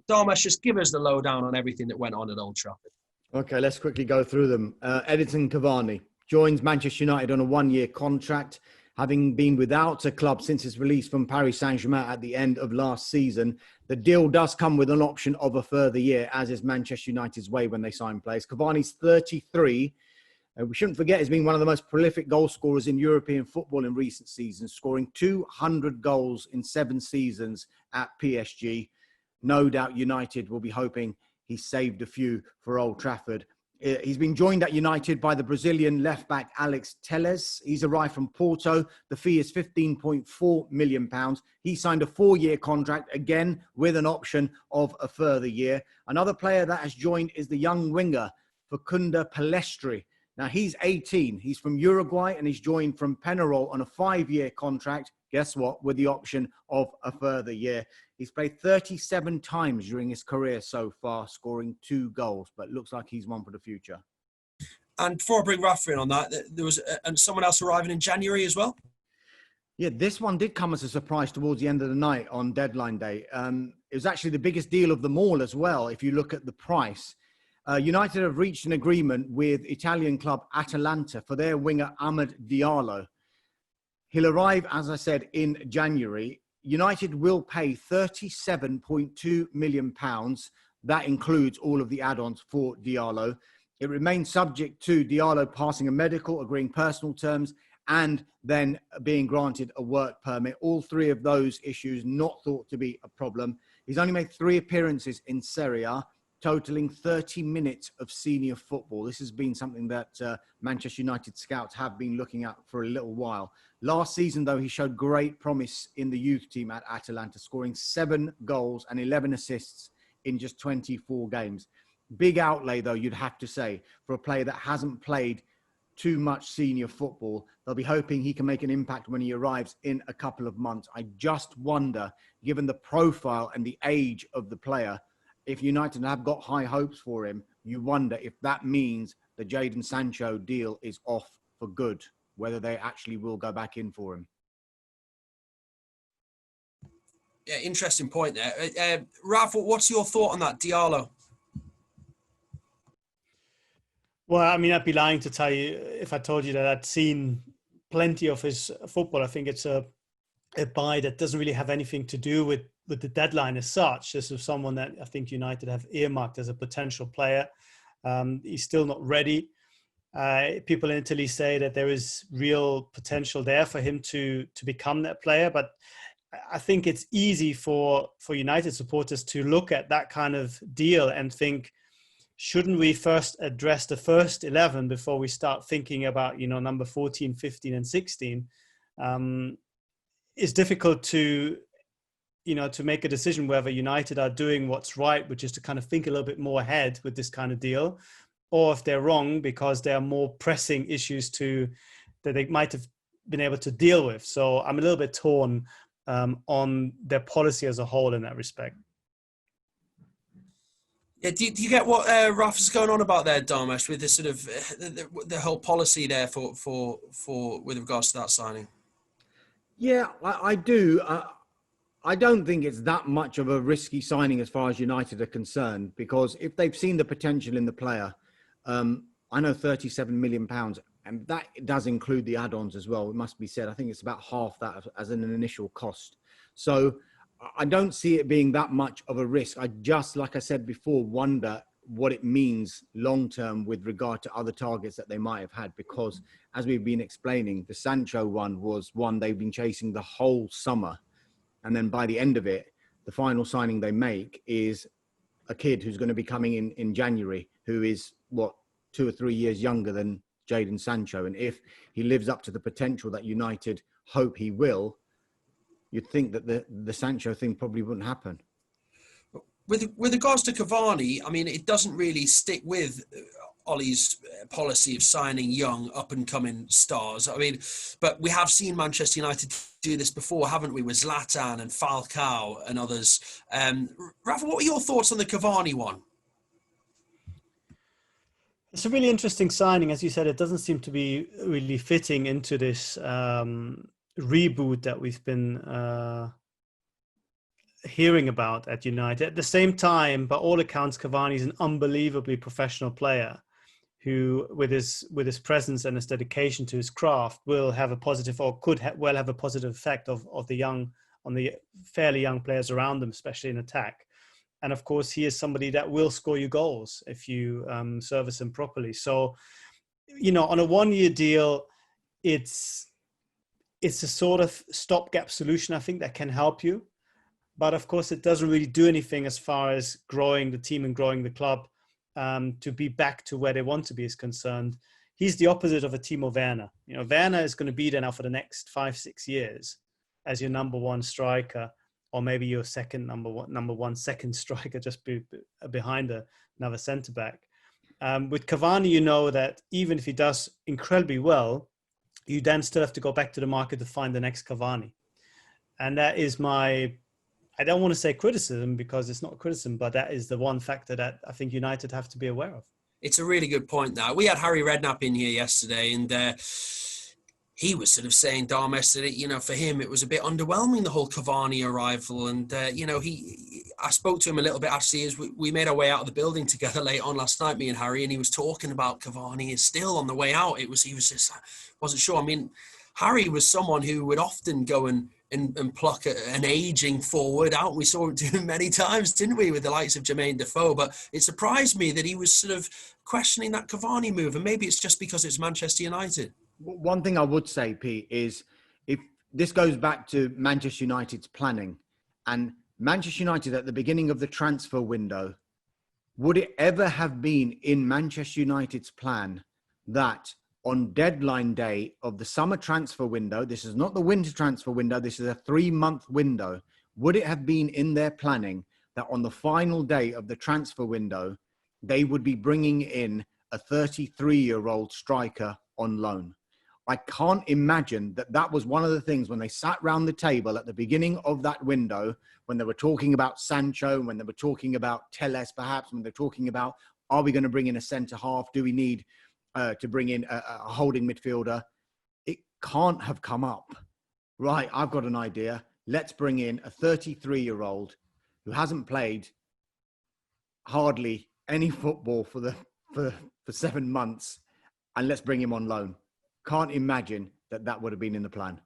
Dharmesh, just give us the lowdown on everything that went on at Old Trafford. Okay, let's quickly go through them. Edinson Cavani joins Manchester United on a one-year contract, having been without a club since his release from Paris Saint-Germain at the end of last season. The deal does come with an option of a further year, as is Manchester United's way when they sign players. Cavani's 33. We shouldn't forget he's been one of the most prolific goal scorers in European football in recent seasons, scoring 200 goals in 7 seasons at PSG. No doubt United will be hoping he saved a few for Old Trafford. He's been joined at United by the Brazilian left-back Alex Telles. He's arrived from Porto. The fee is £15.4 million. He signed a 4-year contract, again, with an option of a further year. Another player that has joined is the young winger, Facundo Palestri. Now, he's 18. He's from Uruguay, and he's joined from Penarol on a 5-year contract. Guess what? With the option of a further year. He's played 37 times during his career so far, scoring 2 goals, but looks like he's one for the future. And before I bring Raphael in on that, there was someone else arriving in January as well? Yeah, this one did come as a surprise towards the end of the night on deadline day. It was actually the biggest deal of them all as well, if you look at the price. United have reached an agreement with Italian club Atalanta for their winger Hakim Diallo. He'll arrive, as I said, in January. United will pay £37.2 million. That includes all of the add-ons for Diallo. It remains subject to Diallo passing a medical, agreeing personal terms, and then being granted a work permit. All 3 of those issues not thought to be a problem. He's only made 3 appearances in Serie A, totaling 30 minutes of senior football. This has been something that Manchester United scouts have been looking at for a little while. Last season, though, he showed great promise in the youth team at Atalanta, scoring 7 goals and 11 assists in just 24 games. Big outlay, though, you'd have to say, for a player that hasn't played too much senior football. They'll be hoping he can make an impact when he arrives in a couple of months. I just wonder, given the profile and the age of the player, if United have got high hopes for him, you wonder if that means the Jadon Sancho deal is off for good, whether they actually will go back in for him. Yeah, interesting point there. Raph, what's your thought on that, Diallo? Well, I mean, I'd be lying to tell you if I told you that I'd seen plenty of his football. I think it's a buy that doesn't really have anything to do with the deadline as such. This is someone that I think United have earmarked as a potential player. He's still not ready. People in Italy say that there is real potential there for him to become that player. But I think it's easy for United supporters to look at that kind of deal and think, shouldn't we first address the first 11 before we start thinking about, number 14, 15 and 16? It's difficult to make a decision whether United are doing what's right, which is to kind of think a little bit more ahead with this kind of deal, or if they're wrong because there are more pressing issues that they might have been able to deal with. So I'm a little bit torn on their policy as a whole in that respect. Yeah, do you get what Raf is going on about there, Dharmesh, with the sort of the whole policy there for with regards to that signing? Yeah, I do. I don't think it's that much of a risky signing as far as United are concerned, because if they've seen the potential in the player, I know £37 million, and that does include the add-ons as well, it must be said. I think it's about half that as an initial cost. So I don't see it being that much of a risk. I just, like I said before, wonder what it means long-term with regard to other targets that they might have had, because as we've been explaining, the Sancho one was one they've been chasing the whole summer. And then by the end of it, the final signing they make is a kid who's going to be coming in January, who is, 2 or 3 years younger than Jadon Sancho. And if he lives up to the potential that United hope he will, you'd think that the Sancho thing probably wouldn't happen. With regards to Cavani, I mean, it doesn't really stick with Ollie's policy of signing young, up-and-coming stars. I mean, but we have seen Manchester United do this before, haven't we, with Zlatan and Falcao and others. Rafa, what are your thoughts on the Cavani one? It's a really interesting signing. As you said, it doesn't seem to be really fitting into this reboot that we've been hearing about at United. At the same time, by all accounts, Cavani is an unbelievably professional player who, with his presence and his dedication to his craft, will have a positive, or could well have a positive effect on the fairly young players around them, especially in attack. And of course, he is somebody that will score you goals if you service him properly. So, on a 1-year deal, it's a sort of stopgap solution, I think, that can help you. But of course, it doesn't really do anything as far as growing the team and growing the club to be back to where they want to be is concerned. He's the opposite of a Timo Werner. Werner is going to be there now for the next 5-6 years as your number one striker, or maybe your second number one second striker, just behind another centre back. With Cavani, you know that even if he does incredibly well, you then still have to go back to the market to find the next Cavani. And that is I don't want to say criticism, because it's not criticism, but that is the one factor that I think United have to be aware of. It's a really good point that we had Harry Redknapp in here yesterday, and he was sort of saying, Dharmesh, that, for him, it was a bit underwhelming, the whole Cavani arrival. And, I spoke to him a little bit actually as we made our way out of the building together late on last night, me and Harry, and he was talking about Cavani is still on the way out. He was just, wasn't sure. I mean, Harry was someone who would often go and pluck an aging forward out. We saw it do many times, didn't we, with the likes of Jermaine Defoe? But it surprised me that he was sort of questioning that Cavani move, and maybe it's just because it's Manchester United. One thing I would say, Pete, is if this goes back to Manchester United's planning, and Manchester United at the beginning of the transfer window, would it ever have been in Manchester United's plan that on deadline day of the summer transfer window, this is not the winter transfer window, this is a 3-month window, would it have been in their planning that on the final day of the transfer window, they would be bringing in a 33-year-old striker on loan? I can't imagine that was one of the things when they sat round the table at the beginning of that window, when they were talking about Sancho, when they were talking about Telles perhaps, when they're talking about, are we going to bring in a centre half? Do we need to bring in a holding midfielder? It can't have come up. Right, I've got an idea. Let's bring in a 33-year-old who hasn't played hardly any football for 7 months, and let's bring him on loan. Can't imagine that would have been in the plan.